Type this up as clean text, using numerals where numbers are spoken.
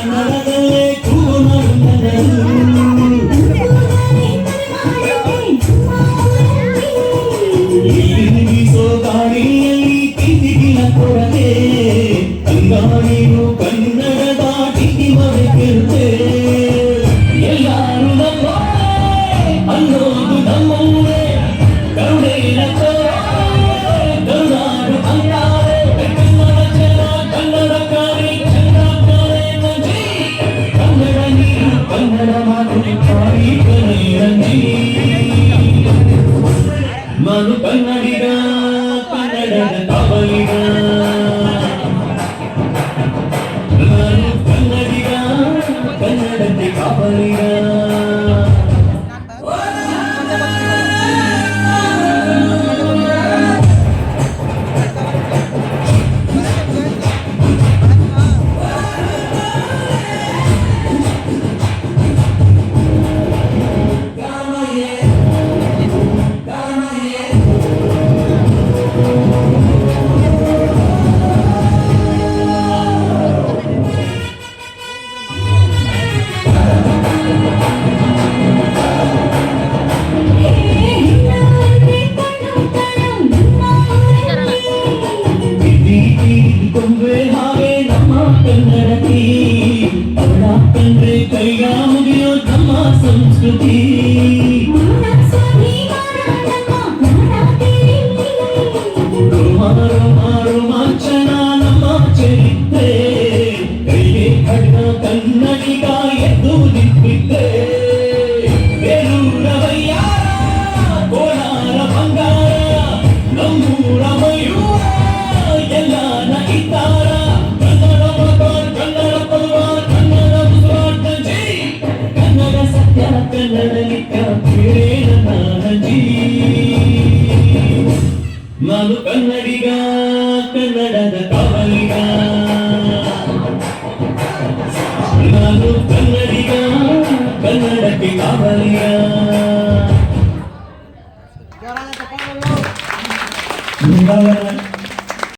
ಕನ್ನಡದಲ್ಲೇ ಕೂಗು ಇಲ್ಲಿ ಬೀಸೋ ಗಾಳಿಯಲ್ಲಿ ಕಿಟಿಕಿನ ಕೊರತೆ ಅಂಗಾಣಿಯು ಕನ್ನಡದ ಟಿಟಿ ಮರೆತಿರುತ್ತೆ ಎಲ್ಲಾರು ನಮ್ಮವರೇ ಅನ್ನೋದು ನಮ್ಮವರೇ ಕರುಣೆಯ ಕರುನಾಡು ಅಂತಾರೆ ಕನ್ನಡ ಜನ ಕನ್ನಡ ಕಾರಿ ಚಂದ್ರಾಕಾರೆ ಮಂಜಿ ಕನ್ನಡ ನೀರು ಕನ್ನಡ ಮಾತು ಕಾರಿ ಕನ್ನಡಿ ನಾನು ಕನ್ನಡಿಗ ಕನ್ನಡದ ಕಾವಲಿಗ ನಾನು ಕನ್ನಡಿಗ ಕನ್ನಡದ ಕಾವಲಿಗ ಕೊಂಬೆ ಹಾಗೆ ನಮ್ಮ ಕನ್ನಡತಿ ಅವಳ ಕಂಡ್ರೆ ಕೈಯ ಮುಗಿಯೋ ನಮ್ಮ ಸಂಸ್ಕೃತಿ ರೋಮಾಂಚನ ನಮ್ಮ ಚರಿತ್ರೆ ಕೈಗೆ ಕಣ್ಣ ಕನ್ನಡಿಗ ಎದ್ದು ನಿಂತಿದ್ದೆ ಬೇಲೂರವಯ್ಯ ಕೋಲಾರ ಬಂಗಾರ ನಮ್ಮೂರ ಮಯೂರ ಎಲ್ಲಾನ ಇದ್ದಾರ ಕನ್ನಡ ಮಗನ್ ಕನ್ನಡ ಪದವಾರ ಕನ್ನಡ ಮುಸುರಾಟ ಜಿ ಕನ್ನಡ ಸತ್ಯ ಕನ್ನಡ ನಿತ್ಯ ಪ್ರೇರ ನಾನಜಿ ನಾನು ಕನ್ನಡಿಗ ಕನ್ನಡದ ಕಾವಲಿಗ ನಾನು ಕನ್ನಡಿಗ ಕನ್ನಡಕ್ಕೆ ಕಾವಲಿಗ ಬೃಂದಾವನ